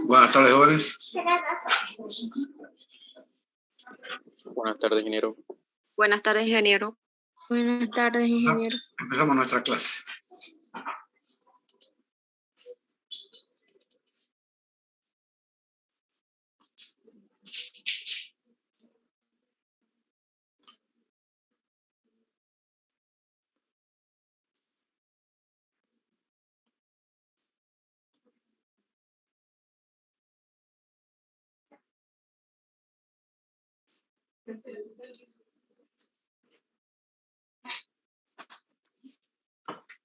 Buenas tardes, jóvenes. Buenas tardes, ingeniero. Buenas tardes, ingeniero. Buenas tardes, ingeniero. Empezamos nuestra clase.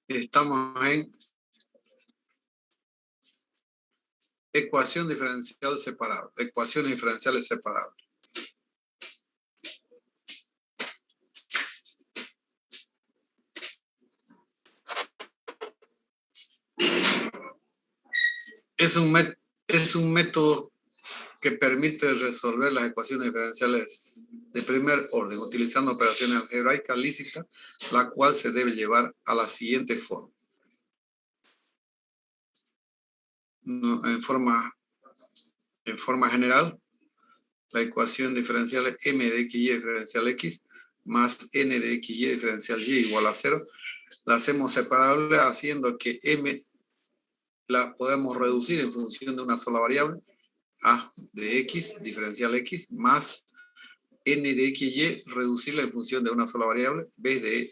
Estamos en ecuación diferencial separable, ecuaciones diferenciales separables. Es un método que permite resolver las ecuaciones diferenciales de primer orden utilizando operaciones algebraicas lícitas, la cual se debe llevar a la siguiente forma. En forma general, la ecuación diferencial es m de xy diferencial x más n de xy diferencial y igual a 0. La hacemos separable haciendo que m la podemos reducir en función de una sola variable, a de x diferencial x más n de xy reducirla en función de una sola variable, b de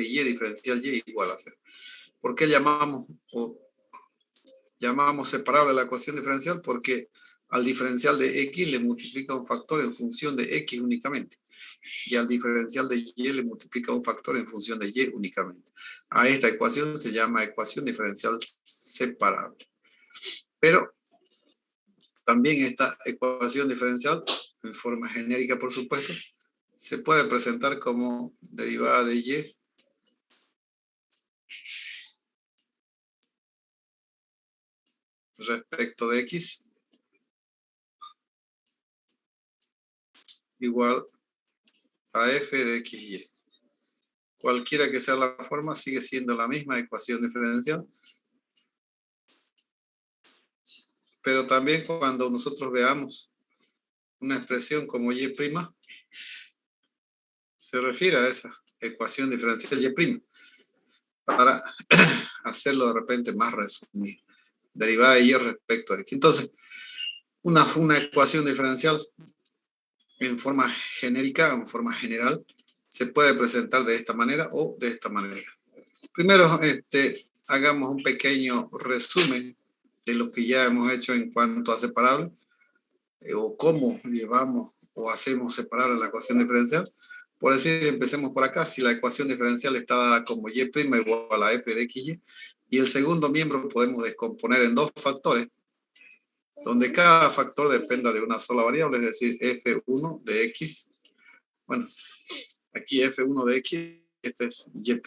y diferencial y igual a 0. ¿Por qué llamamos separable la ecuación diferencial? Porque al diferencial de x le multiplica un factor en función de x únicamente. Y al diferencial de y le multiplica un factor en función de y únicamente. A esta ecuación se llama ecuación diferencial separable. Pero también esta ecuación diferencial, en forma genérica por supuesto, se puede presentar como derivada de y respecto de x igual a f de xy. Cualquiera que sea la forma, sigue siendo la misma ecuación diferencial. Pero también cuando nosotros veamos una expresión como y', se refiere a esa ecuación diferencial y', para hacerlo de repente más resumido. Derivada de y respecto de x. Entonces, una ecuación diferencial en forma genérica, en forma general, se puede presentar de esta manera o de esta manera. Primero, hagamos un pequeño resumen de lo que ya hemos hecho en cuanto a separable, o cómo llevamos o hacemos separable la ecuación diferencial. Por decir, empecemos por acá. Si la ecuación diferencial está dada como y' igual a f de xy, y el segundo miembro podemos descomponer en dos factores, donde cada factor dependa de una sola variable, es decir, f1 de x. Bueno, aquí f1 de x, este es y',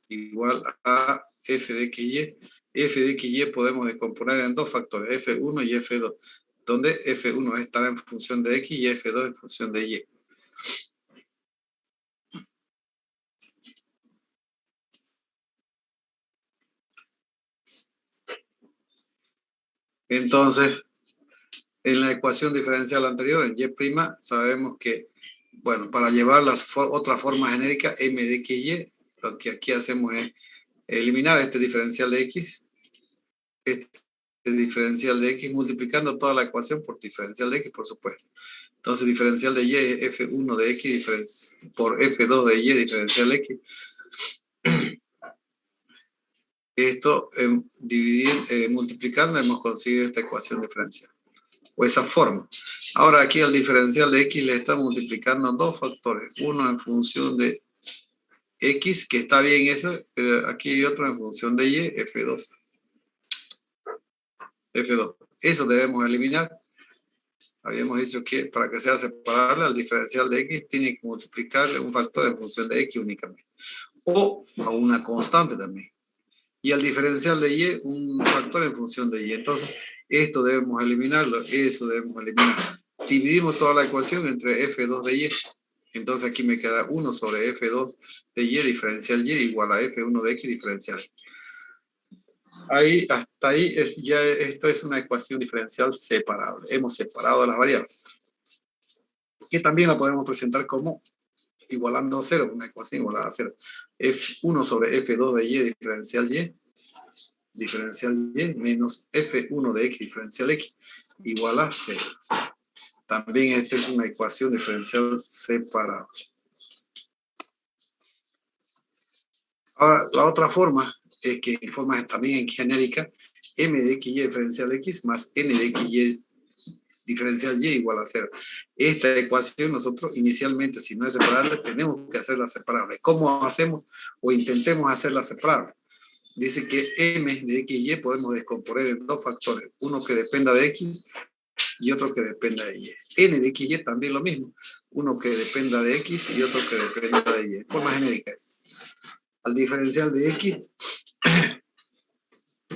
igual a f de xy. F de xy podemos descomponer en dos factores, f1 y f2, donde f1 estará en función de x y f2 en función de y. Entonces, en la ecuación diferencial anterior, en y', sabemos que, bueno, para llevar otra forma genérica, m de xy, lo que aquí hacemos es eliminar este diferencial de x, este diferencial de x, multiplicando toda la ecuación por diferencial de x, por supuesto. Entonces, diferencial de y es f1 de x por f2 de y diferencial x. Esto, multiplicando, hemos conseguido esta ecuación diferencial, o esa forma. Ahora aquí al diferencial de x le estamos multiplicando dos factores, uno en función de x, que está bien eso, pero aquí hay otro en función de y, f2. Eso debemos eliminar. Habíamos dicho que para que sea separable al diferencial de x tiene que multiplicarle un factor en función de x únicamente, o a una constante también. Y al diferencial de y, un factor en función de y. Entonces, esto debemos eliminarlo, eso debemos eliminar. Dividimos toda la ecuación entre f2 de y. Entonces aquí me queda 1 sobre f2 de y diferencial y igual a f1 de x diferencial. Ahí, hasta ahí, esto es una ecuación diferencial separable. Hemos separado las variables. Que también la podemos presentar como igualando a cero, una ecuación igualada a cero. F1 sobre F2 de Y diferencial Y menos F1 de X diferencial X igual a cero. También esta es una ecuación diferencial separable. Ahora, la otra forma es que en forma también genérica, m de xy diferencial x más n de xy diferencial y igual a cero. Esta ecuación nosotros inicialmente, si no es separable, tenemos que hacerla separable. ¿Cómo hacemos o intentemos hacerla separable? Dice que m de xy podemos descomponer en dos factores, uno que dependa de x y otro que dependa de y. N de xy también lo mismo, uno que dependa de x y otro que dependa de y. Forma genérica. Al diferencial de x,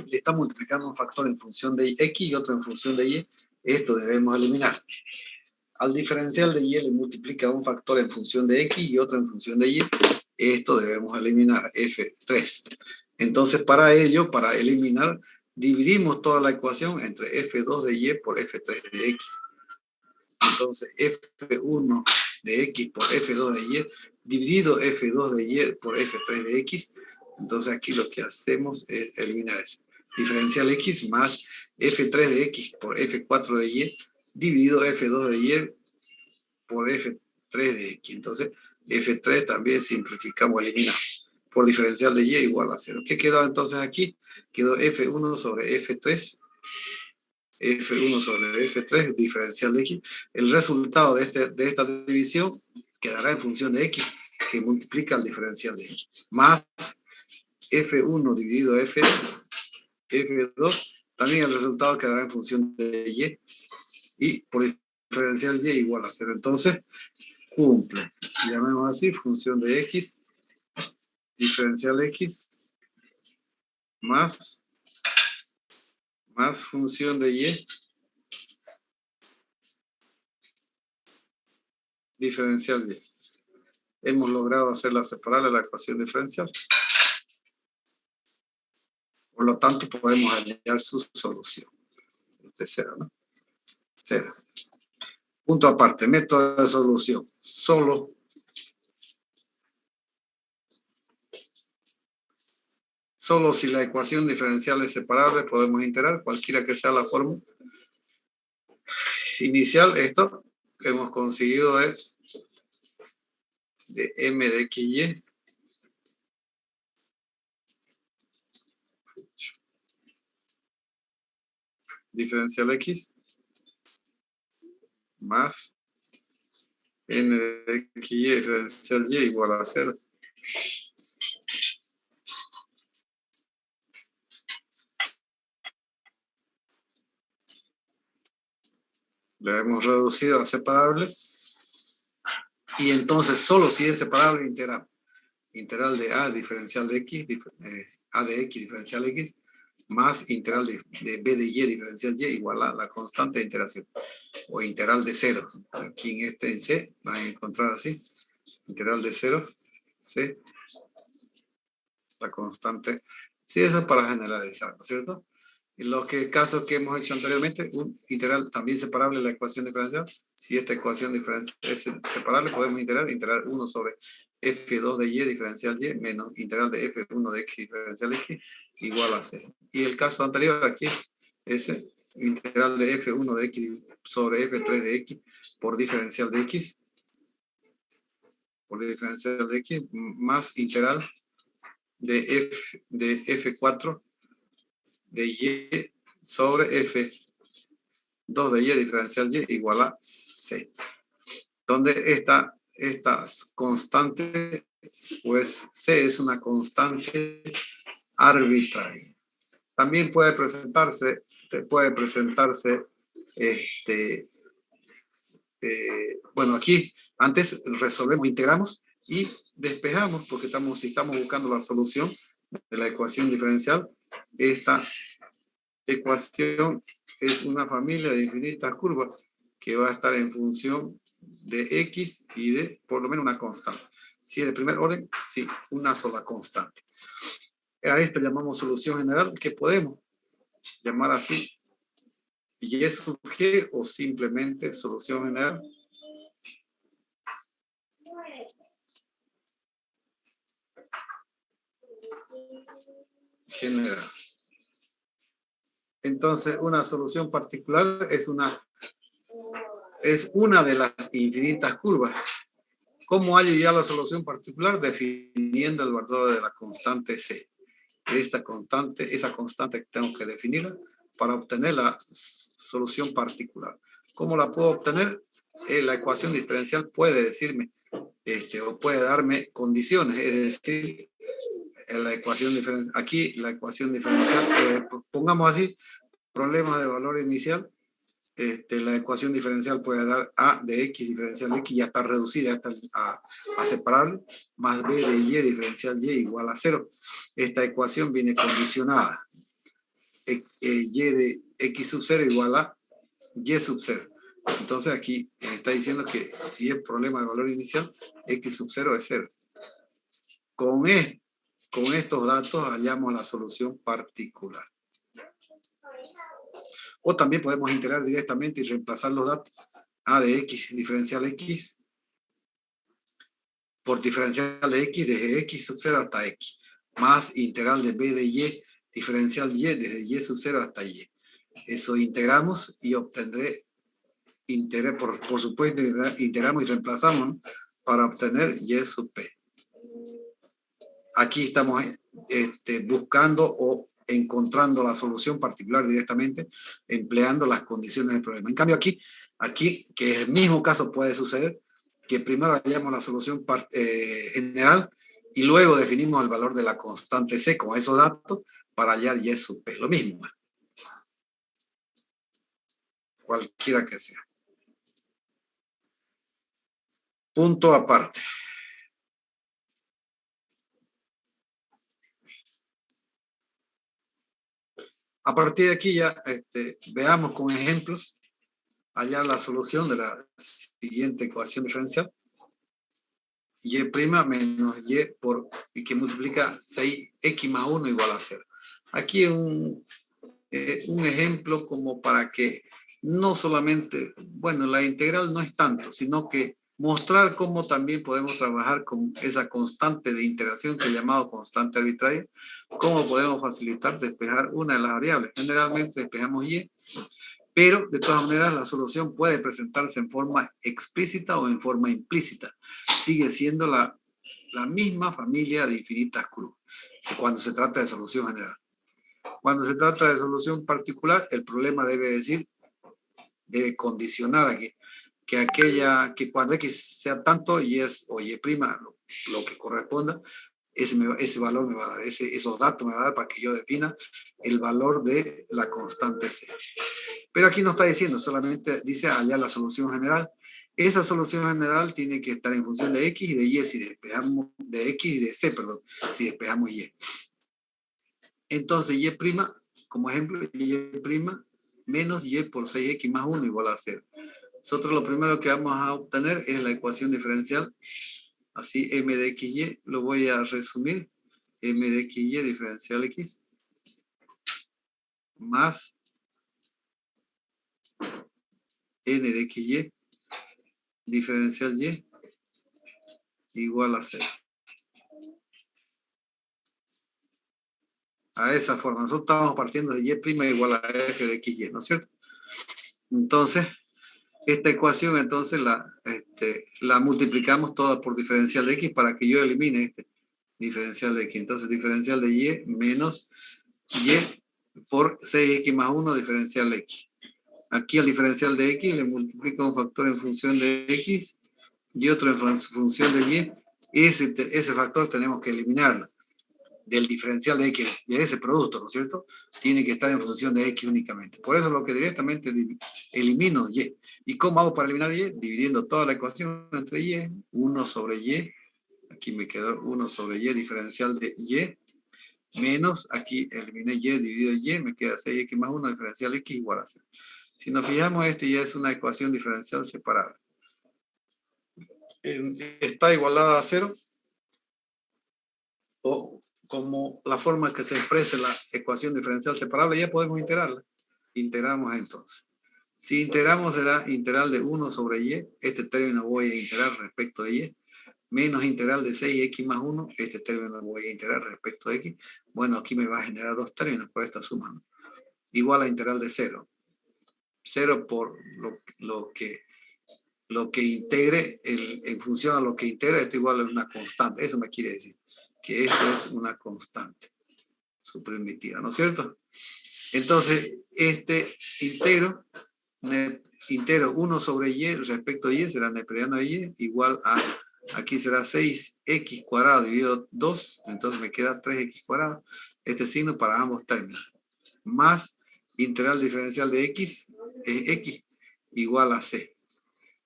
le está multiplicando un factor en función de x y otro en función de y. Esto debemos eliminar. Al diferencial de y le multiplica un factor en función de x y otro en función de y. Esto debemos eliminar, F3. Entonces, para ello, para eliminar, dividimos toda la ecuación entre F2 de y por F3 de x. Entonces, F1 de x por F2 de y, dividido F2 de y por F3 de x. Entonces, aquí lo que hacemos es eliminar eso. Diferencial x más F3 de x por F4 de y, dividido F2 de y por F3 de x. Entonces, F3 también simplificamos, eliminamos. Por diferencial de y igual a 0. ¿Qué quedó entonces aquí? Quedó F1 sobre F3. F1 sobre F3, diferencial de x. El resultado de esta división quedará en función de x, que multiplica el diferencial de x. Más F1 dividido F2, también el resultado quedará en función de y. Y por diferencial y igual a 0. Entonces, cumple. Llamemos así, función de x, diferencial x, más función de y, diferencial y. Hemos logrado hacerla separable la ecuación diferencial. Por lo tanto, podemos hallar su solución. Este es 0, ¿no? 0. Punto aparte, método de solución. Solo si la ecuación diferencial es separable, podemos integrar, cualquiera que sea la forma inicial. Esto que hemos conseguido es de m de xy diferencial x más n de xy diferencial y igual a 0. Lo hemos reducido a separable. Y entonces, solo si es separable, integral. Integral de a diferencial de x, a de x diferencial x, más integral de b de y diferencial y igual a la constante de integración. O integral de 0. Aquí en C van a encontrar así. Integral de 0, C, la constante. Sí, eso es para generalizar, ¿no es cierto? En los casos que hemos hecho anteriormente, un integral también separable de la ecuación diferencial. Si esta ecuación diferencial es separable, podemos integrar 1 sobre f2 de y diferencial y menos integral de f1 de x diferencial x igual a 0. Y el caso anterior aquí es integral de f1 de x sobre f3 de x por diferencial de x más integral de f4 de y sobre f2 de y diferencial y igual a c. Donde esta constante, pues c es una constante arbitraria. También puede presentarse bueno, aquí antes resolvemos, integramos y despejamos porque si estamos buscando la solución de la ecuación diferencial. Esta ecuación es una familia de infinitas curvas que va a estar en función de x y de por lo menos una constante. Si es de primer orden, sí, una sola constante. A esto llamamos solución general, que podemos llamar así y sub g o simplemente solución general. General. Entonces, una solución particular es una de las infinitas curvas. ¿Cómo hallo ya la solución particular? Definiendo el valor de la constante C. Esa constante que tengo que definirla para obtener la solución particular. ¿Cómo la puedo obtener? La ecuación diferencial puede decirme, o puede darme condiciones, es decir, la ecuación diferencial, aquí la ecuación diferencial, pongamos así, problemas de valor inicial, la ecuación diferencial puede dar A de X diferencial X, ya está reducida hasta a separable, más B de Y diferencial Y igual a 0. Esta ecuación viene condicionada. Y de X sub 0 igual a Y sub 0. Entonces aquí está diciendo que si es problema de valor inicial, X sub 0 es 0. Con estos datos hallamos la solución particular. O también podemos integrar directamente y reemplazar los datos A de X diferencial X por diferencial de X desde X sub 0 hasta X, más integral de B de Y diferencial Y desde Y sub 0 hasta Y. Eso integramos y obtendré, por supuesto, integramos y reemplazamos, ¿no?, para obtener Y sub P. Aquí estamos buscando o encontrando la solución particular directamente, empleando las condiciones del problema. En cambio aquí, que es el mismo caso puede suceder, que primero hallamos la solución general y luego definimos el valor de la constante C con esos datos para hallar Y sub P. Lo mismo, cualquiera que sea. Punto aparte. A partir de aquí ya veamos con ejemplos hallar la solución de la siguiente ecuación diferencial. Y' menos y que multiplica 6x más 1 igual a 0. Aquí un ejemplo como para que no solamente, bueno, la integral no es tanto, sino que mostrar cómo también podemos trabajar con esa constante de interacción que he llamado constante arbitraria, cómo podemos facilitar despejar una de las variables. Generalmente despejamos Y, pero de todas maneras la solución puede presentarse en forma explícita o en forma implícita. Sigue siendo la misma familia de infinitas cruz, cuando se trata de solución general. Cuando se trata de solución particular, el problema debe condicionar aquí, que cuando X sea tanto Y o Y', lo que corresponda, ese valor me va a dar, esos datos me va a dar para que yo defina el valor de la constante C. Pero aquí no está diciendo, solamente dice hallar la solución general. Esa solución general tiene que estar en función de X y de Y, si despejamos de X y de C, perdón, si despejamos Y. Entonces, Y', como ejemplo, Y' menos Y por 6X más 1 igual a 0. Nosotros lo primero que vamos a obtener es la ecuación diferencial. Así, M de XY, lo voy a resumir. M de XY diferencial X más N de XY diferencial Y igual a 0. A esa forma. Nosotros estamos partiendo de Y' igual a F de XY, ¿no es cierto? Entonces, esta ecuación, entonces, la multiplicamos toda por diferencial de X para que yo elimine este diferencial de X. Entonces, diferencial de Y menos Y por 6X más 1 diferencial de X. Aquí al diferencial de X le multiplico un factor en función de X y otro en función de Y. Ese factor tenemos que eliminarlo del diferencial de X, de ese producto, ¿no es cierto? Tiene que estar en función de X únicamente. Por eso lo que directamente elimino Y. ¿Y cómo hago para eliminar Y? Dividiendo toda la ecuación entre Y, 1 sobre Y, aquí me quedó 1 sobre Y diferencial de Y, menos, aquí eliminé Y dividido Y, me queda 6X más 1 diferencial X igual a 0. Si nos fijamos, ya es una ecuación diferencial separada. Está igualada a 0, o como la forma que se expresa la ecuación diferencial separable, ya podemos integrarla. Integramos entonces. Si integramos será integral de 1 sobre y, este término voy a integrar respecto de y, menos integral de 6x más 1, este término lo voy a integrar respecto de x. Bueno, aquí me va a generar dos términos por esta suma, ¿no? Igual a integral de 0. 0 por lo que integre, en función a lo que integra, esto igual a una constante. Eso me quiere decir que esto es una constante supermitida, ¿no es cierto? Entonces, este integro 1 sobre y respecto a y será neperiano de y igual a, aquí será 6x cuadrado dividido 2, entonces me queda 3x cuadrado, este signo para ambos términos, más integral diferencial de x, es x, igual a c.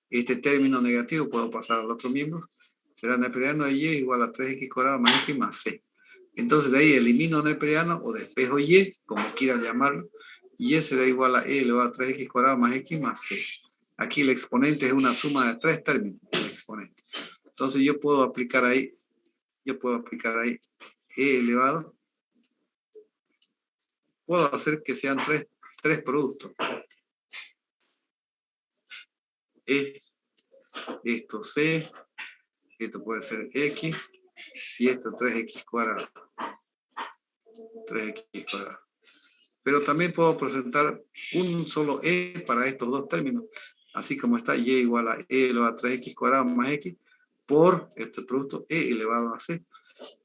Este término negativo puedo pasar al otro miembro, será neperiano de y igual a 3x cuadrado más x más c. Entonces de ahí elimino neperiano o despejo y, como quieran llamarlo, y será igual a e elevado a 3x cuadrado más x más c. Aquí el exponente es una suma de tres términos, el exponente. Entonces yo puedo aplicar ahí e elevado. Puedo hacer que sean tres productos. E, esto c, esto puede ser x, y esto 3x cuadrado. 3x cuadrado. Pero también puedo presentar un solo e para estos dos términos, así como está y igual a e elevado a 3x cuadrado más x por este producto e elevado a c.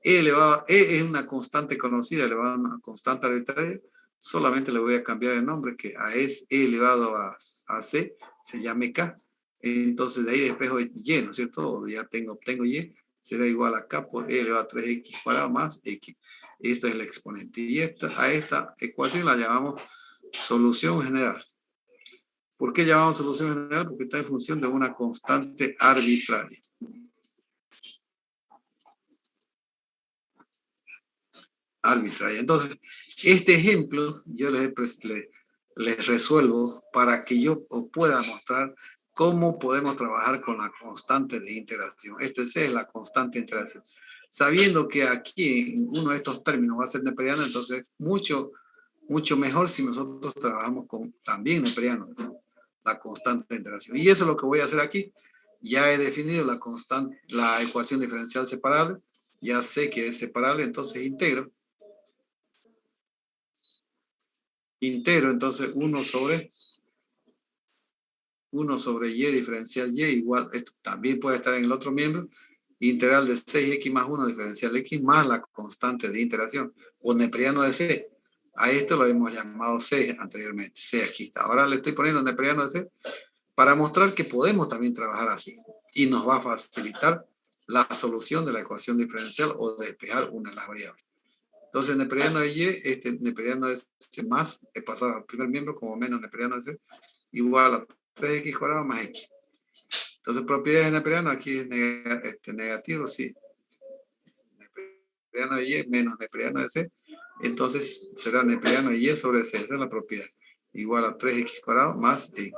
E es una constante conocida, elevada a una constante arbitraria, solamente le voy a cambiar el nombre, que a es e elevado a c, se llame k. Entonces de ahí despejo y, ¿no es cierto? Ya obtengo y, será igual a k por e elevado a 3x cuadrado más x. Esto es el exponente. Y a esta ecuación la llamamos solución general. ¿Por qué llamamos solución general? Porque está en función de una constante arbitraria. Entonces, este ejemplo yo les resuelvo para que yo os pueda mostrar cómo podemos trabajar con la constante de integración. Esta es la constante de integración. Sabiendo que aquí uno de estos términos va a ser neperiano, entonces mucho mejor si nosotros trabajamos con también neperiano, la constante de integración. Y eso es lo que voy a hacer aquí. Ya he definido la ecuación diferencial separable, ya sé que es separable, entonces integro, entonces 1 sobre y diferencial y igual, esto también puede estar en el otro miembro, integral de 6x más 1 diferencial x más la constante de integración, o neperiano de c. A esto lo hemos llamado c anteriormente, c aquí está. Ahora le estoy poniendo neperiano de c para mostrar que podemos también trabajar así y nos va a facilitar la solución de la ecuación diferencial o despejar una de las variables. Entonces, neperiano de y, neperiano de c más, he pasado al primer miembro como menos neperiano de c, igual a 3x cuadrado más x. Entonces, propiedades de neperiano, aquí es negativo, sí. Neperiano de y menos neperiano de c, entonces será neperiano de y sobre c, esa es la propiedad. Igual a 3x cuadrado más x.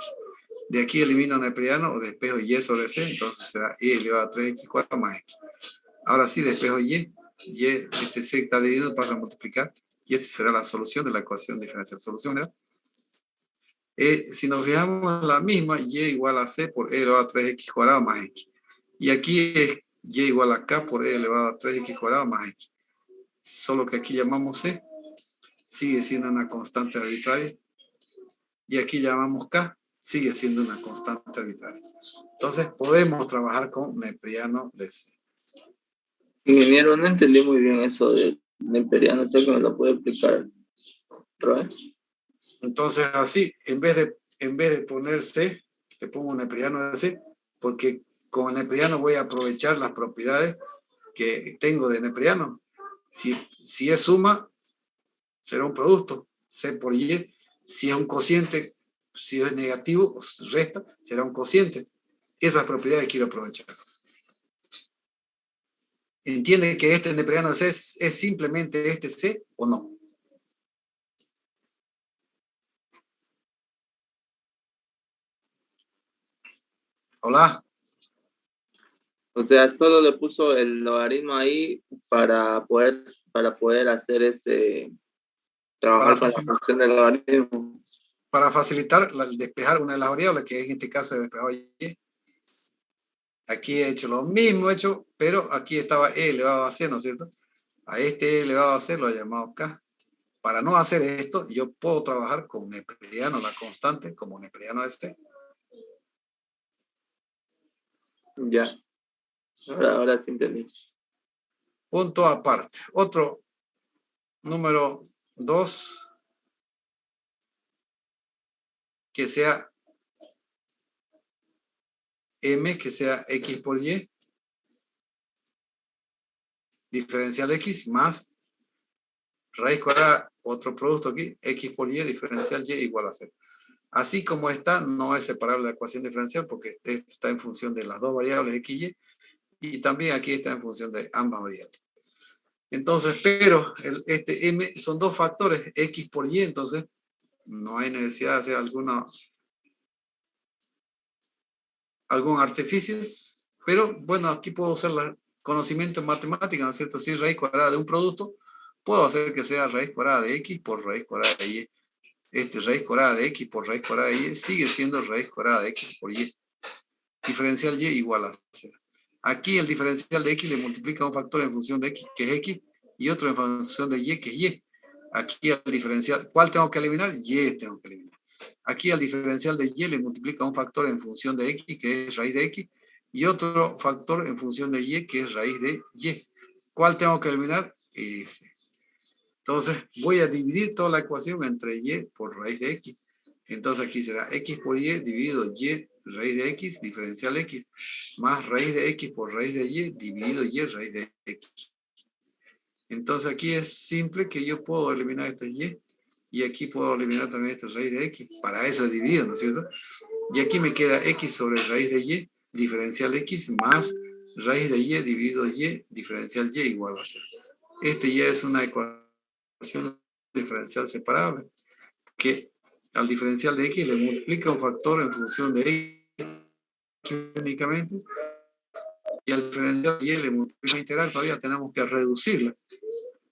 De aquí elimino neperiano o despejo y sobre c, entonces será y elevado a 3x cuadrado más x. Ahora sí, despejo y este c está dividido, pasa a multiplicar, y esta será la solución de la ecuación diferencial. Solución, ¿verdad? Si nos fijamos la misma, y igual a c por e elevado a 3x cuadrado más x. Y aquí es y igual a k por e elevado a 3x cuadrado más x. Solo que aquí llamamos c, sigue siendo una constante arbitraria. Y aquí llamamos k, sigue siendo una constante arbitraria. Entonces podemos trabajar con neperiano de c. Ingeniero, no entendí muy bien eso de neperiano, sé que me lo puede explicar otra vez. Entonces así, en vez de poner c, le pongo neperiano de c, porque con el neperiano voy a aprovechar las propiedades que tengo de neperiano. Si es suma, será un producto, c por y. Si es un cociente, si es negativo, resta, será un cociente. Esas propiedades quiero aprovechar. ¿Entiende que este neperiano de C es simplemente este C o no? Hola. O sea, solo le puso el logaritmo ahí para poder para poder hacer trabajar con la función del logaritmo. Para facilitar el despejar una de las variables, que en este caso es despejado y. Aquí he hecho lo mismo, pero aquí estaba e elevado a c, ¿no es cierto? A este e elevado a c lo he llamado k. Para no hacer esto, yo puedo trabajar con neperiano, la constante, como neperiano de c. Ya. Ahora sí entendí. Punto aparte. Otro número 2, que sea m, que sea x por y, diferencial x más raíz cuadrada, otro producto aquí, x por y, diferencial y igual a 0. Así como está, no es separable la ecuación diferencial porque esto está en función de las dos variables x y, y también aquí está en función de ambas variables. Entonces, pero este m son dos factores, x por y, entonces no hay necesidad de hacer algún artificio, pero bueno, aquí puedo usar el conocimiento en matemáticas, ¿no es cierto? Si es raíz cuadrada de un producto, puedo hacer que sea raíz cuadrada de x por raíz cuadrada de y. Raíz cuadrada de x por raíz cuadrada de y sigue siendo raíz cuadrada de x por y. Diferencial y igual a 0. Aquí el diferencial de x le multiplica un factor en función de x, que es x, y otro en función de y, que es y. Aquí al diferencial, ¿cuál tengo que eliminar? Y tengo que eliminar. Aquí al diferencial de y le multiplica un factor en función de x, que es raíz de x, y otro factor en función de y, que es raíz de y. ¿Cuál tengo que eliminar? Ese. Entonces voy a dividir toda la ecuación entre y por raíz de x. Entonces aquí será x por y dividido y raíz de x, diferencial x, más raíz de x por raíz de y dividido y raíz de x. Entonces aquí es simple que yo puedo eliminar este y aquí puedo eliminar también esta raíz de x. Para eso es dividido, ¿no es cierto? Y aquí me queda x sobre raíz de y, diferencial x, más raíz de y dividido y, diferencial y igual a 0. Este ya es una ecuación diferencial separable, que al diferencial de x le multiplica un factor en función de x únicamente, y al diferencial de y le multiplica integral, todavía tenemos que reducirla,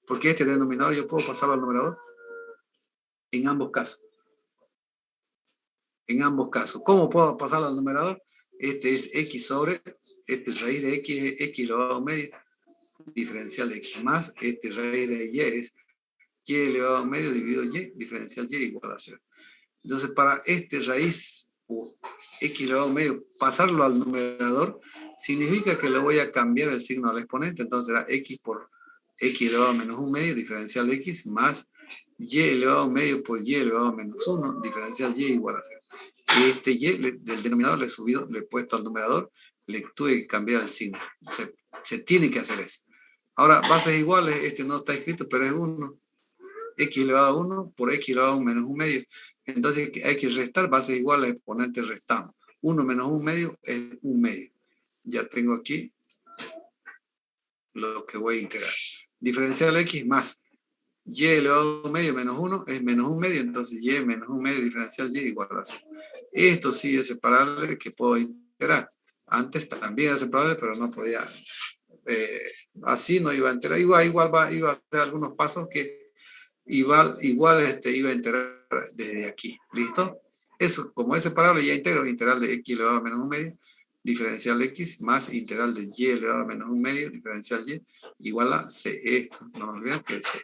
porque este denominador yo puedo pasarlo al numerador en ambos casos. En ambos casos. ¿Cómo puedo pasarlo al numerador? Este es x sobre, este raíz de x es x elevado a medio, diferencial de x, más este raíz de y es y elevado a medio dividido y, diferencial y igual a 0. Entonces, para este raíz o x elevado a medio, pasarlo al numerador, significa que le voy a cambiar el signo al exponente. Entonces será x por x elevado a menos 1 medio, diferencial de x, más y elevado a medio por y elevado a menos 1, diferencial y igual a 0. Este y del denominador le he subido, le he puesto al numerador, le tuve que cambiar el signo. Se tiene que hacer eso. Ahora, bases iguales, este no está escrito, pero es 1. X elevado a 1 por x elevado a menos 1 medio. Entonces hay que restar bases iguales, exponentes restamos. 1 menos 1 medio es 1 medio. Ya tengo aquí lo que voy a integrar. Diferencial x más y elevado a 1 medio menos 1 es menos 1 medio, entonces y menos 1 medio diferencial y igual a 0. Esto sí es separable que puedo integrar. Antes también era separable, pero no podía. Así no iba a integrar. Igual iba a hacer algunos pasos que igual iba a integrar desde aquí. ¿Listo? Eso, como es separable, ya integro integral de x elevado a menos 1 medio, diferencial x, más integral de y elevado a menos 1 medio, diferencial y, igual a c. Esto, no nos olvidemos que es c.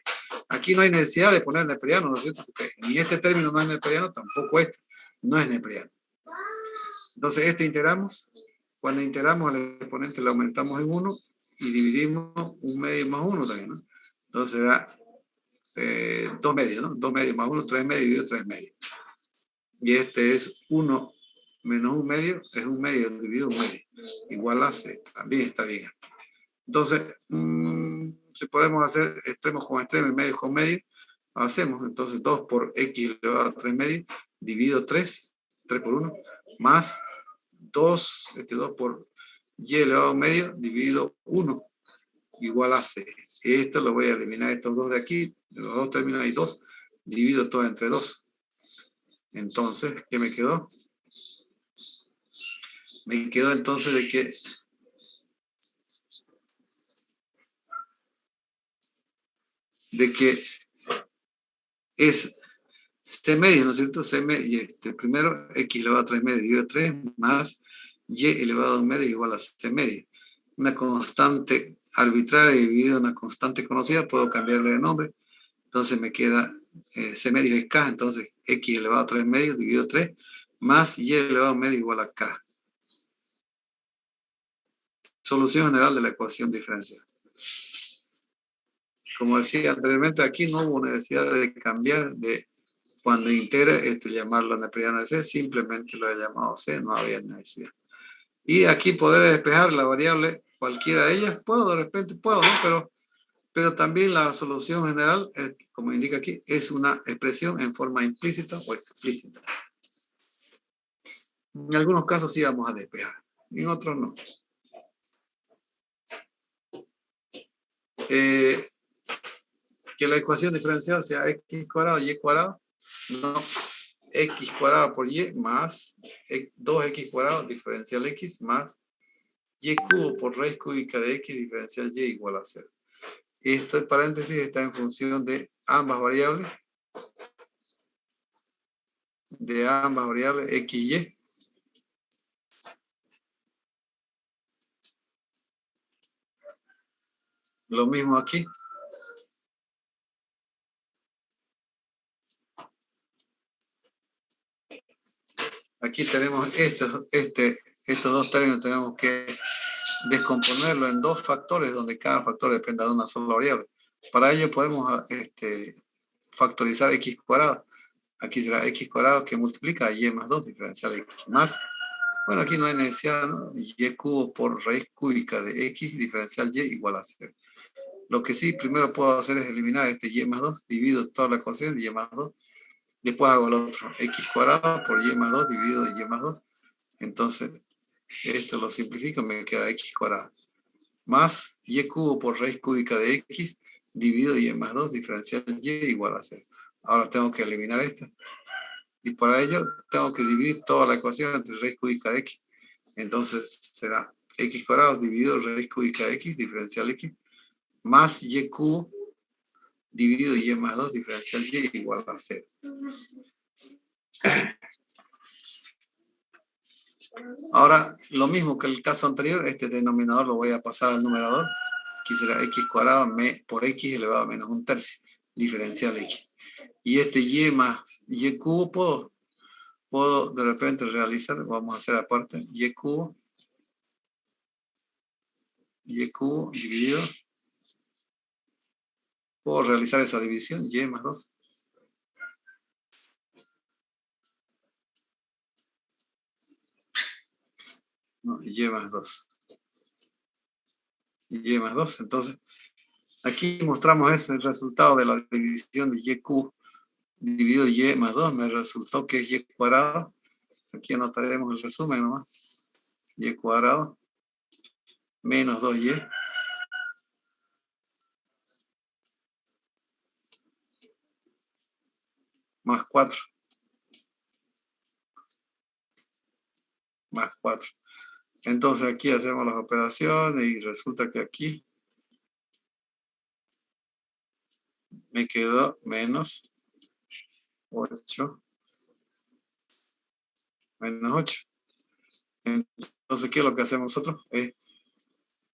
Aquí no hay necesidad de poner neperiano, ¿no es cierto? Porque ni este término no es neperiano, tampoco este no es neperiano. Entonces, este integramos. Cuando integramos al exponente lo aumentamos en 1 y dividimos 1 medio más 1 también, ¿no? Entonces será 2 medios, ¿no? 2 medios más 1, 3 medios dividido 3 medios. Y este es 1 menos 1 medio, es 1 medio dividido 1 medio. Igual a c, también está bien. Entonces, si podemos hacer extremos con extremos y medios con medios, hacemos entonces 2 por x elevado a 3 medios, dividido 3 por 1, más 2, 2 por y elevado a medio, dividido 1, igual a c. Esto lo voy a eliminar, estos dos de aquí, de los dos términos hay 2, divido todo entre 2. Entonces, ¿qué me quedó? Me quedó entonces de que de que es C medio, ¿no es cierto? C medio, primero x elevado a 3 medio dividido 3 más y elevado a 1 medio igual a C medio. Una constante arbitraria dividida una constante conocida, puedo cambiarle de nombre. Entonces me queda C medio es K, entonces x elevado a 3 medios dividido 3 más y elevado a 1 medio igual a K. Solución general de la ecuación diferencial. Como decía anteriormente, aquí no hubo necesidad de cambiar de cuando integre, llamarlo neperiano de C, simplemente lo he llamado C, no había necesidad. Y aquí poder despejar la variable, cualquiera de ellas, puedo, de repente puedo, ¿no? Pero también la solución general, como indica aquí, es una expresión en forma implícita o explícita. En algunos casos sí vamos a despejar, en otros no. Que la ecuación diferencial sea x cuadrado y y cuadrado, no, x cuadrado por y más 2x cuadrado diferencial x más y cubo por raíz cúbica de x diferencial y igual a 0. Esto en paréntesis está en función de ambas variables x y y. Lo mismo aquí. Aquí tenemos estos dos términos, tenemos que descomponerlo en dos factores, donde cada factor dependa de una sola variable. Para ello podemos factorizar x cuadrado. Aquí será x cuadrado que multiplica y más 2 diferencial x más. Bueno, aquí no hay necesidad, ¿no? Y cubo por raíz cúbica de x diferencial y igual a 0. Lo que sí primero puedo hacer es eliminar este y más 2, divido toda la ecuación, y más 2. Después hago el otro, x cuadrado por y más 2 dividido y más 2. Entonces, esto lo simplifico, me queda x cuadrado. Más y cubo por raíz cúbica de x dividido y más 2 diferencial y igual a 0. Ahora tengo que eliminar esto. Y para ello tengo que dividir toda la ecuación entre raíz cúbica de x. Entonces será x cuadrado dividido raíz cúbica de x diferencial x más y cubo dividido y más 2 diferencial y igual a 0. Ahora, lo mismo que el caso anterior, este denominador lo voy a pasar al numerador. Aquí será x cuadrado por x elevado a menos un tercio, diferencial x. Y este y más y cubo puedo de repente realizar, vamos a hacer aparte, y cubo dividido, puedo realizar esa división, y más 2. No, y más 2. Y más 2, entonces, aquí mostramos ese resultado de la división de y cubo dividido y más 2, me resultó que es y cuadrado. Aquí anotaremos el resumen nomás. Y cuadrado menos 2y más 4. Más 4. Entonces aquí hacemos las operaciones y resulta que aquí me quedó menos 8. Menos 8. Entonces, ¿qué es lo que hacemos nosotros? Es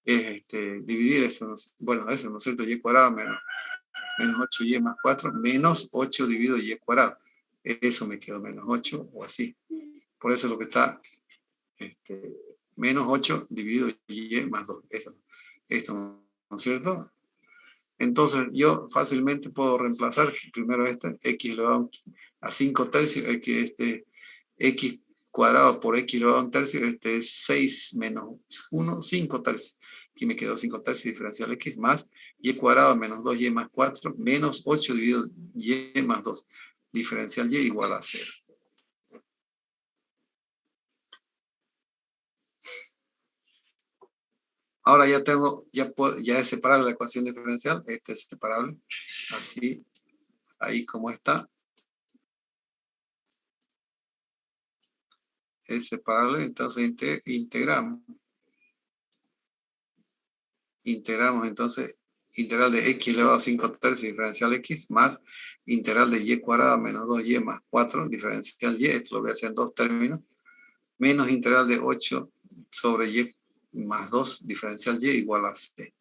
dividir eso. Bueno, eso, ¿no es cierto? Y cuadrado menos 8y más 4, menos 8 dividido y cuadrado. Eso me quedó menos 8 o así. Por eso lo que está menos 8 dividido y más 2. Esto, ¿no es cierto? Entonces, yo fácilmente puedo reemplazar primero x elevado a 5 tercios, x cuadrado por x elevado a un tercio, es 6 menos 1, 5 tercios. Aquí me quedó 5 tercios diferencial x más y cuadrado menos 2y más 4 menos 8 dividido y más 2 diferencial y igual a 0. Ahora ya tengo, ya es separable la ecuación diferencial, es separable, así, ahí como está. Es separable, entonces integramos. Integramos entonces integral de x elevado a 5 tercios diferencial x más integral de y cuadrada menos 2y más 4 diferencial y, esto lo voy a hacer en dos términos, menos integral de 8 sobre y más 2 diferencial y igual a c.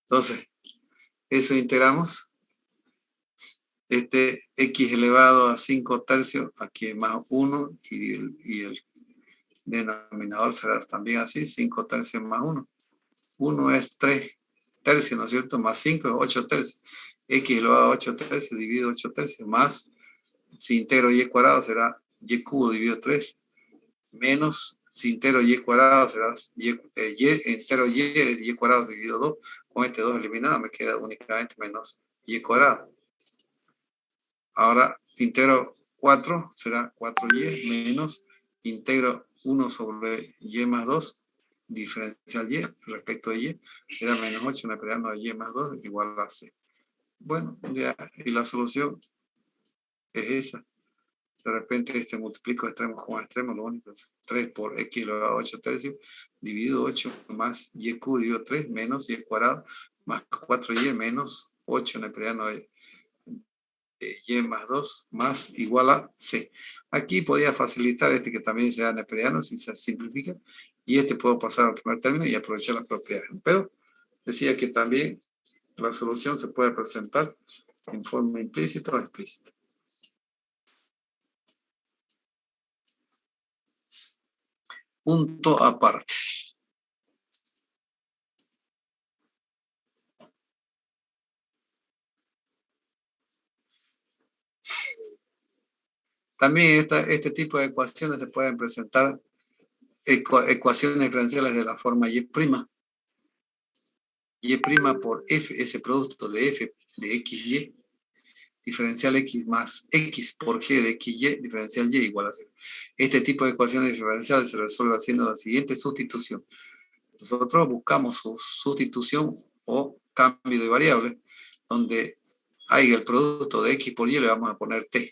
Entonces, eso integramos. Este x elevado a 5 tercios, aquí más 1, y el denominador será también así, 5 tercios más 1. 1 es 3 tercios, ¿no es cierto? Más 5 es 8 tercios. X elevado a 8 tercios dividido 8 tercios, más, si integro y cuadrado será y cubo dividido 3, menos, si integro y cuadrado será entero y es y cuadrado dividido 2. Con este 2 eliminado me queda únicamente menos y cuadrado. Ahora integro 4 será 4y menos integro 1 sobre y más 2 diferencial y respecto a y será menos 8 no y más 2 igual a c. Bueno, ya, y la solución es esa. De repente multiplico extremos con extremos, lo único es 3 por x elevado a 8 tercios dividido 8 más y cubo dividido 3 menos y cuadrado más 4y menos 8 neperiano de y más 2 más igual a c. Aquí podía facilitar que también sea neperiano si se simplifica, y puedo pasar al primer término y aprovechar las propiedades. Pero decía que también la solución se puede presentar en forma implícita o explícita. Punto aparte. También este tipo de ecuaciones se pueden presentar ecuaciones diferenciales de la forma y'. Y' por f, ese producto de f de xy, diferencial x más x por g de xy, diferencial y igual a 0. Este tipo de ecuaciones diferenciales se resuelve haciendo la siguiente sustitución. Nosotros buscamos su sustitución o cambio de variable, donde hay el producto de x por y, le vamos a poner t.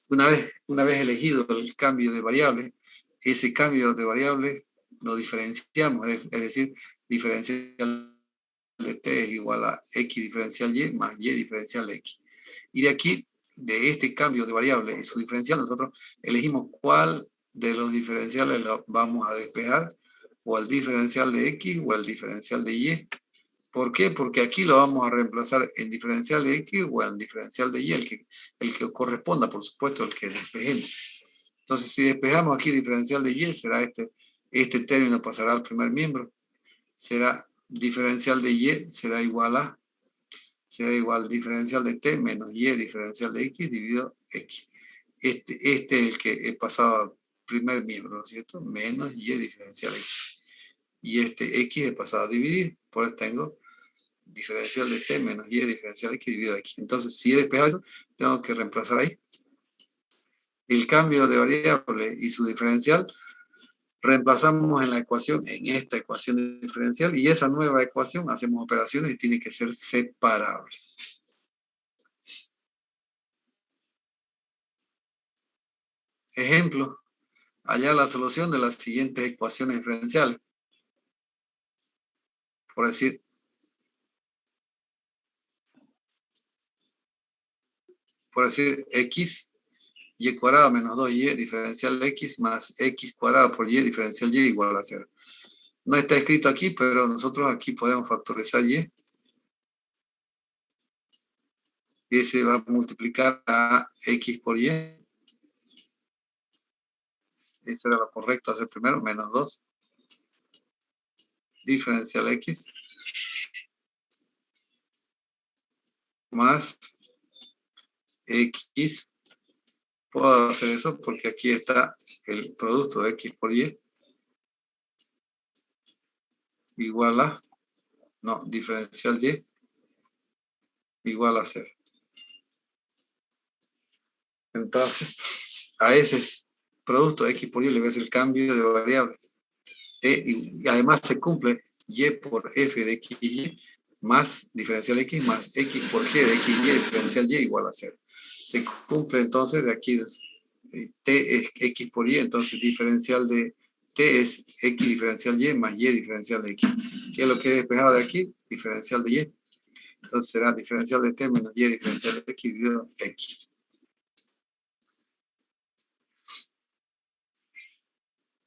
Una vez elegido el cambio de variable, ese cambio de variable lo diferenciamos, es decir, diferencial de t es igual a x diferencial y más y diferencial x. Y de aquí, de este cambio de variable y su diferencial, nosotros elegimos cuál de los diferenciales lo vamos a despejar, o el diferencial de x o el diferencial de y. ¿Por qué? Porque aquí lo vamos a reemplazar en diferencial de x o en diferencial de y, el que corresponda, por supuesto, el que despejemos. Entonces, si despejamos aquí diferencial de y, será este término pasará al primer miembro. Será diferencial de y, será igual diferencial de t menos y diferencial de x dividido x. Este es el que he pasado al primer miembro, ¿no es cierto? Menos y diferencial x. Y x he pasado a dividir, por eso tengo diferencial de t menos y diferencial x dividido x. Entonces, si he despejado eso, tengo que reemplazar ahí. El cambio de variable y su diferencial, reemplazamos en esta ecuación diferencial, y esa nueva ecuación hacemos operaciones y tiene que ser separable. Ejemplo, hallar la solución de las siguientes ecuaciones diferenciales. Por decir, x y cuadrado menos 2y diferencial de x más x cuadrado por y diferencial y igual a 0. No está escrito aquí, pero nosotros aquí podemos factorizar y. Y se va a multiplicar a x por y. Eso era lo correcto hacer primero, menos 2. Diferencial x. Más x. Puedo hacer eso porque aquí está el producto de x por y. Igual a, diferencial y igual a 0. Entonces, a ese producto de x por y le ves el cambio de variable. Y además se cumple y por f de xy más diferencial x más x por g de xy diferencial y igual a 0. Se cumple entonces de aquí, t es x por y, entonces diferencial de T es X diferencial Y más Y diferencial X. ¿Qué es lo que he despejado de aquí? Diferencial de Y. Entonces será diferencial de T menos Y diferencial de X dividido X.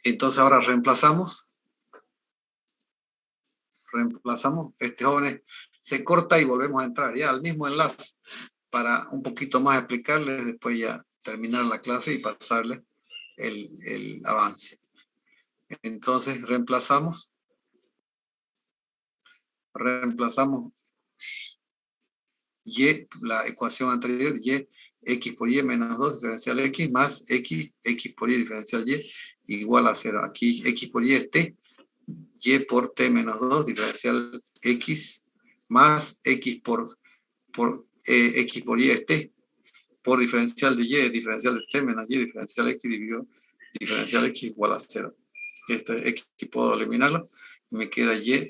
Entonces ahora reemplazamos. Este joven se corta y volvemos a entrar ya al mismo enlace para un poquito más explicarles, después ya terminar la clase y pasarles el avance. Entonces reemplazamos Y, la ecuación anterior, Y, X por Y menos 2 diferencial X más X por Y diferencial Y igual a 0. Aquí X por Y es T, Y por T menos 2 diferencial X más X por X por Y es T, por diferencial de Y, diferencial de T menos Y diferencial X dividido diferencial X igual a 0. Esto es X, puedo eliminarlo, me queda Y,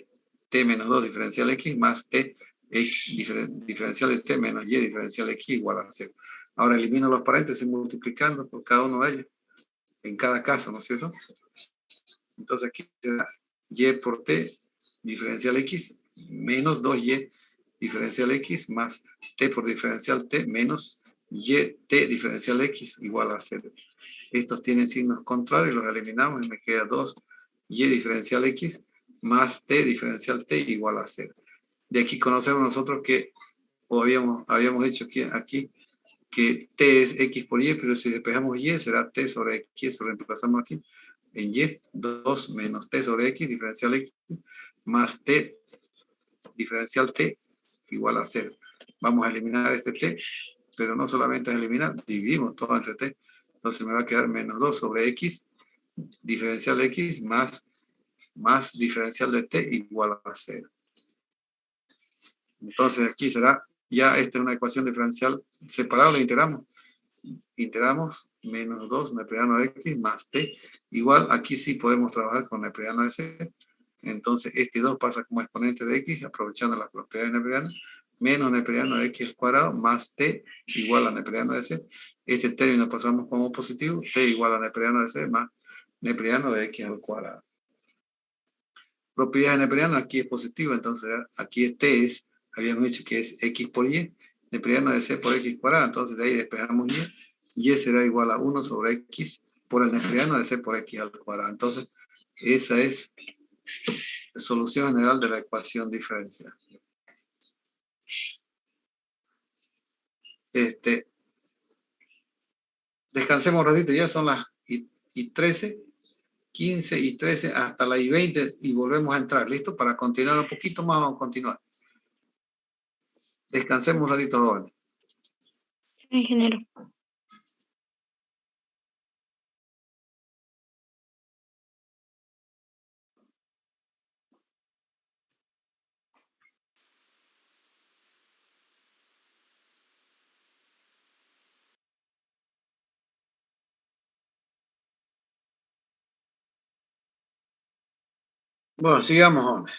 T menos 2 diferencial X más T diferencial de T menos Y diferencial X igual a 0. Ahora elimino los paréntesis multiplicando por cada uno de ellos, en cada caso, ¿no es cierto? Entonces aquí será Y por T diferencial X menos 2Y diferencial X más T por diferencial T menos Y T diferencial X igual a 0. Estos tienen signos contrarios, los eliminamos y me queda 2Y diferencial X más T diferencial T igual a 0. De aquí conocemos nosotros que, o habíamos dicho aquí que T es X por Y, pero si despejamos Y será T sobre X, eso reemplazamos aquí en Y, 2 menos T sobre X diferencial X más T diferencial T igual a 0. Vamos a eliminar este T, pero no solamente es eliminar, dividimos todo entre T. Entonces me va a quedar menos 2 sobre X diferencial X más diferencial de T igual a 0. Entonces aquí será, ya esta es una ecuación diferencial separable, integramos menos 2 neperiano de X más T igual, aquí sí podemos trabajar con neperiano de C. Entonces este 2 pasa como exponente de X, aprovechando las propiedades de neperiano, menos neperiano de X al cuadrado más T igual a neperiano de C. Este término pasamos como positivo, T igual a neperiano de C más neperiano de X al cuadrado. Propiedad de neperiano, aquí es positivo, entonces aquí T es, habíamos dicho que es X por Y, neperiano de C por X cuadrado, entonces de ahí despejamos Y será igual a 1 sobre X por el neperiano de C por X al cuadrado. Entonces, esa es la solución general de la ecuación diferencial. Descansemos un ratito, ya son las y 13, 15 y 13 hasta las y 20 y volvemos a entrar, ¿listo? Para continuar un poquito más, vamos a continuar. Descansemos un ratito, jóvenes. Ingeniero. Bueno, sigamos, jóvenes.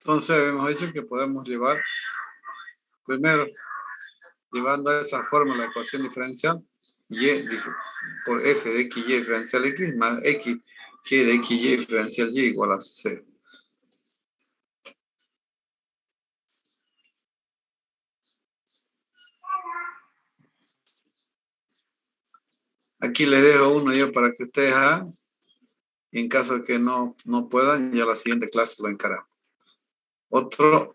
Entonces, hemos dicho que podemos llevar, primero, llevando a esa forma la ecuación diferencial, y por f de xy diferencial x más x y de xy diferencial y igual a 0. Aquí les dejo uno yo para que ustedes hagan, y en caso de que no puedan, ya la siguiente clase lo encaramos. Otro,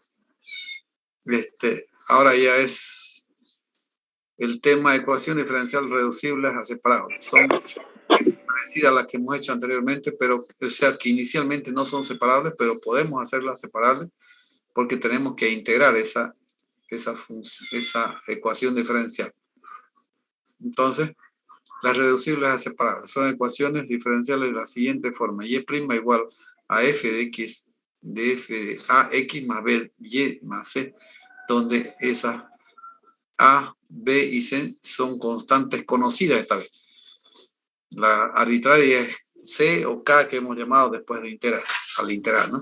ahora ya es el tema de ecuación diferencial reducibles a separables. Son parecidas a las que hemos hecho anteriormente, pero o sea que inicialmente no son separables, pero podemos hacerlas separables porque tenemos que integrar esa ecuación diferencial. Entonces, las reducibles a separables son ecuaciones diferenciales de la siguiente forma: y' igual a f de x de f de ax más b y más c, donde esas a, b y c son constantes conocidas esta vez. La arbitraria es c o k, que hemos llamado después de integrar, al integrar, ¿no?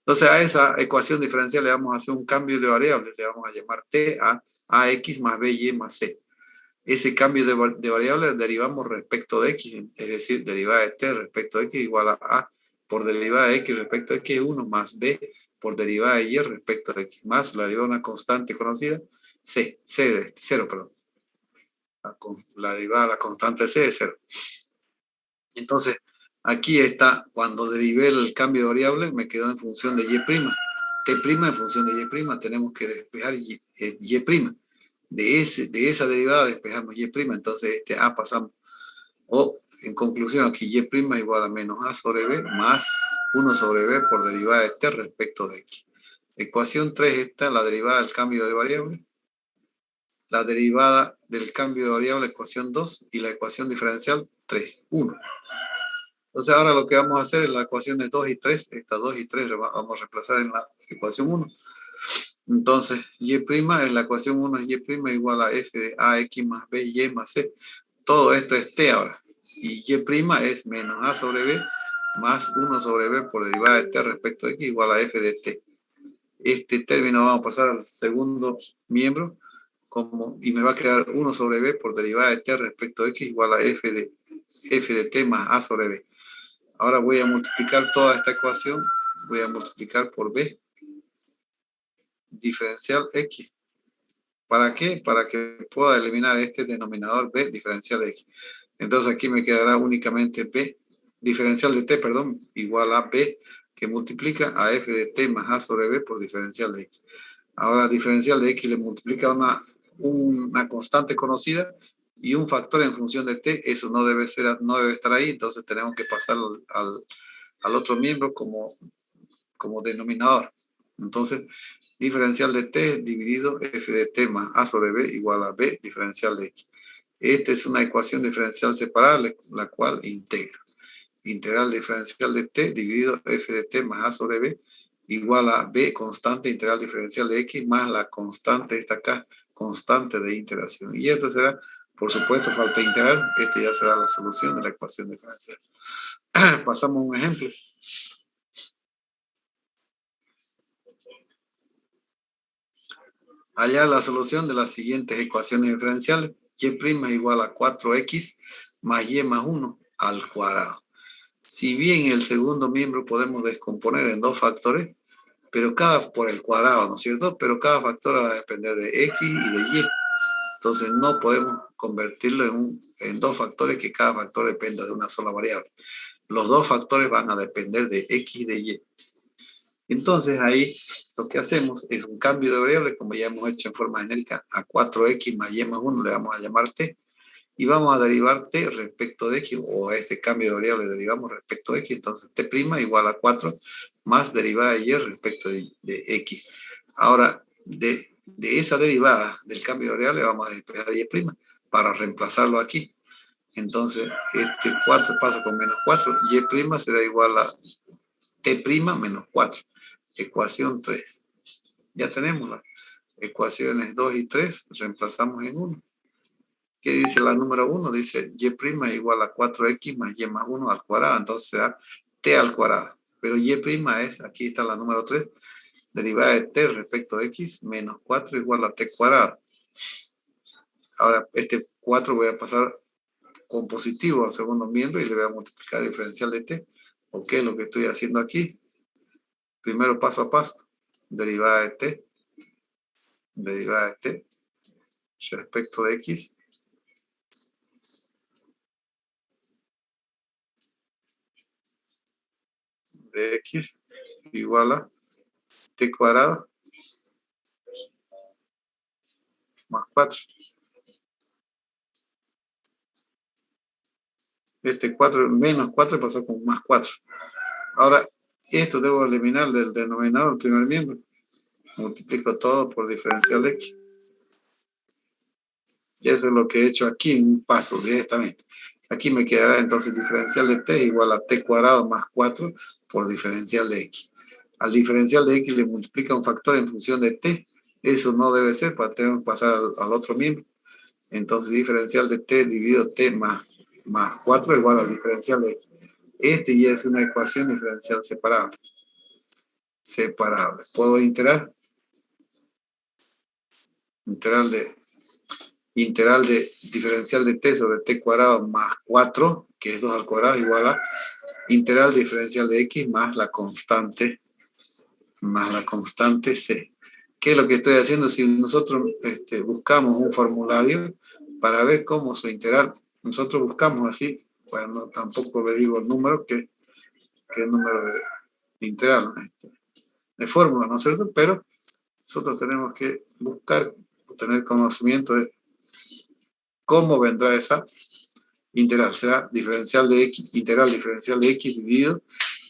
Entonces a esa ecuación diferencial le vamos a hacer un cambio de variables, le vamos a llamar t a ax más by más c. Ese cambio de variables derivamos respecto de x, es decir, derivada de t respecto de x igual a por derivada de x respecto de x 1 más b por derivada de y respecto de x más la derivada de una constante conocida, c de 0, perdón. La derivada de la constante c es 0. Entonces, aquí está, cuando derivé el cambio de variable, me quedó en función de y'. T' en función de y', tenemos que despejar y'. De esa derivada despejamos y', entonces este a pasamos. O, en conclusión, aquí y' es igual a menos a sobre b más 1 sobre b por derivada de t respecto de x. Ecuación 3 está la derivada del cambio de variable, la derivada del cambio de variable, ecuación 2, y la ecuación diferencial 3, 1. Entonces ahora lo que vamos a hacer es la ecuación de 2 y 3, estas 2 y 3 vamos a reemplazar en la ecuación 1. Entonces, y' en la ecuación 1 es y' igual a f de ax más b y más c. Todo esto es t ahora. Y y' es menos a sobre b más 1 sobre b por derivada de t respecto de x igual a f de t. Este término vamos a pasar al segundo miembro y me va a quedar 1 sobre b por derivada de t respecto de x igual a f de t más a sobre b. Ahora voy a multiplicar toda esta ecuación, voy a multiplicar por b diferencial x. ¿Para qué? Para que pueda eliminar este denominador b diferencial de x. Entonces aquí me quedará únicamente b diferencial de t, perdón, igual a b que multiplica a f de t más a sobre b por diferencial de x. Ahora diferencial de x le multiplica una constante conocida y un factor en función de t, eso no debe estar ahí, entonces tenemos que pasarlo al otro miembro como denominador. Entonces, diferencial de t dividido f de t más a sobre b igual a b diferencial de x. Esta es una ecuación diferencial separable, la cual integra. Integral diferencial de t dividido f de t más a sobre b igual a b constante integral diferencial de x más la constante, esta acá, constante de integración. Y esto será, por supuesto, falta integral. Este ya será la solución de la ecuación diferencial. Pasamos a un ejemplo. Hallar la solución de las siguientes ecuaciones diferenciales. Y' es igual a 4x más y más 1 al cuadrado. Si bien el segundo miembro podemos descomponer en dos factores, pero por el cuadrado, ¿no es cierto? Pero cada factor va a depender de x y de y. Entonces no podemos convertirlo en dos factores que cada factor dependa de una sola variable. Los dos factores van a depender de x y de y. Entonces ahí lo que hacemos es un cambio de variable, como ya hemos hecho en forma genérica, a 4x más y más 1 le vamos a llamar t, y vamos a derivar t respecto de x, o a este cambio de variable derivamos respecto de x, entonces t' igual a 4 más derivada de y respecto de x. Ahora, de esa derivada del cambio de variable vamos a despejar y' para reemplazarlo aquí. Entonces, este 4 pasa con menos 4, y' será igual a t' menos 4. Ecuación 3. Ya tenemos las ecuaciones 2 y 3, reemplazamos en 1. ¿Qué dice la número 1? Dice y' es igual a 4x más y más 1 al cuadrado, entonces será t al cuadrado. Pero y' es, aquí está la número 3, derivada de t respecto a x menos 4 igual a t cuadrado. Ahora, este 4 voy a pasar con positivo al segundo miembro y le voy a multiplicar diferencial de t. ¿O qué es lo que estoy haciendo aquí? Primero paso a paso, derivada de t respecto de x de x igual a t cuadrado más 4. Este 4 menos 4 pasó con más 4. Ahora, esto debo eliminar del denominador, el primer miembro. Multiplico todo por diferencial de x. Y eso es lo que he hecho aquí en un paso directamente. Aquí me quedará entonces diferencial de t igual a t cuadrado más 4 por diferencial de x. Al diferencial de x le multiplica un factor en función de t. Eso no debe ser, para tener que pasar al otro miembro. Entonces diferencial de t dividido t más 4 igual al diferencial de x. Este ya es una ecuación diferencial separada. separables. Puedo integrar integral de diferencial de t sobre t cuadrado más 4, que es 2 al cuadrado, igual a integral diferencial de x más la constante c. ¿Qué es lo que estoy haciendo? Si nosotros buscamos un formulario para ver cómo su integral, nosotros buscamos así, bueno, tampoco le digo el número, que el número de integral de fórmula, ¿no es cierto? Pero nosotros tenemos que buscar, tener conocimiento de cómo vendrá esa integral. Será diferencial de x, integral diferencial de x dividido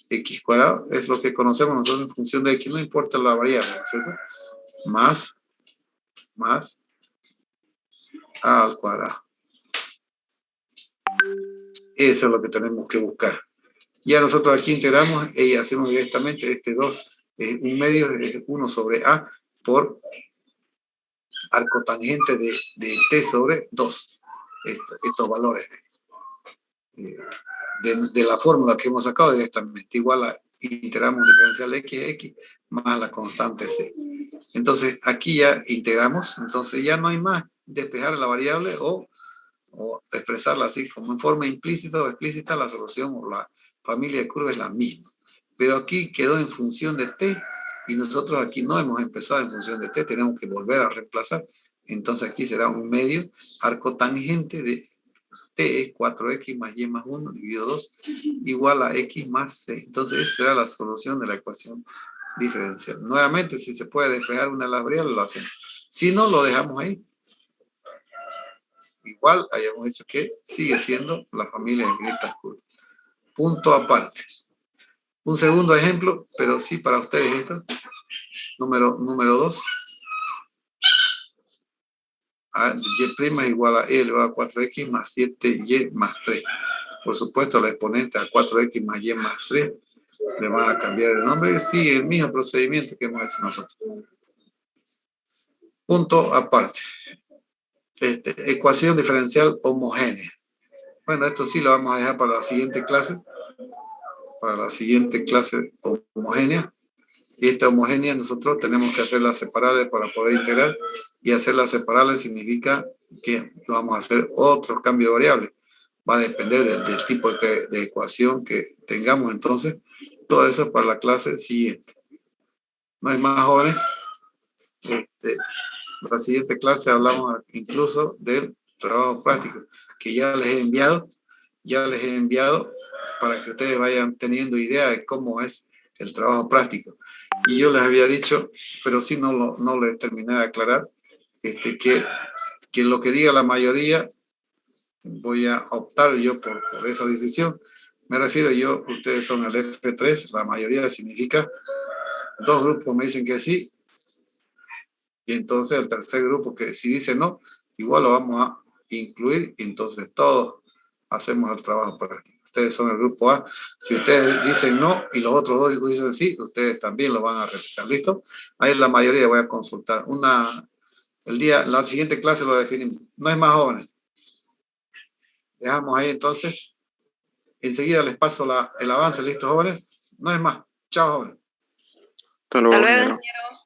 x cuadrado, es lo que conocemos nosotros en función de x, no importa la variable, ¿no es cierto? Más a al cuadrado. Eso es lo que tenemos que buscar. Ya nosotros aquí integramos y hacemos directamente este 2, un medio es 1 sobre a por arco tangente de t sobre 2. Estos valores de la fórmula que hemos sacado directamente, igual a integramos diferencial de x más la constante c. Entonces aquí ya integramos, entonces ya no hay más despejar la variable o expresarla así como en forma implícita o explícita, la solución o la familia de curvas es la misma. Pero aquí quedó en función de t y nosotros aquí no hemos empezado en función de t, tenemos que volver a reemplazar. Entonces aquí será un medio arco tangente de t es 4x más y más 1 dividido 2 igual a x más c. Entonces esa será la solución de la ecuación diferencial. Nuevamente, si se puede despejar una de las variables, lo hacemos. Si no, lo dejamos ahí. Igual hayamos dicho que sigue siendo la familia de infinitas curvas. Punto aparte. Un segundo ejemplo, pero sí para ustedes esto. Número 2. Y' es igual a e elevado a 4x más 7y más 3. Por supuesto, la exponente a 4x más y más 3 le van a cambiar el nombre y sigue el mismo procedimiento que hemos hecho nosotros. Punto aparte. Ecuación diferencial homogénea. Bueno, esto sí lo vamos a dejar para la siguiente clase. Para la siguiente clase homogénea. Y esta homogénea nosotros tenemos que hacerla separable para poder integrar. Y hacerla separable significa que vamos a hacer otro cambio de variable. Va a depender del tipo de ecuación que tengamos. Entonces, todo eso para la clase siguiente. ¿No hay más jóvenes? La siguiente clase hablamos incluso del trabajo práctico, que ya les he enviado para que ustedes vayan teniendo idea de cómo es el trabajo práctico. Y yo les había dicho, pero sí no les terminé de aclarar, que lo que diga la mayoría, voy a optar yo por esa decisión. Me refiero yo, ustedes son el F3, la mayoría significa, 2 grupos me dicen que sí, y entonces el tercer grupo que si dice no, igual lo vamos a incluir, y entonces todos hacemos el trabajo práctico. Ustedes son el grupo A. Si ustedes dicen no y los otros 2 dicen sí, ustedes también lo van a realizar. ¿Listo? Ahí la mayoría voy a consultar. La siguiente clase lo definimos. No es más jóvenes. Dejamos ahí entonces. Enseguida les paso el avance. ¿Listo, jóvenes? No es más. Chao, jóvenes. Hasta luego, Hasta luego, ingeniero. ingeniero.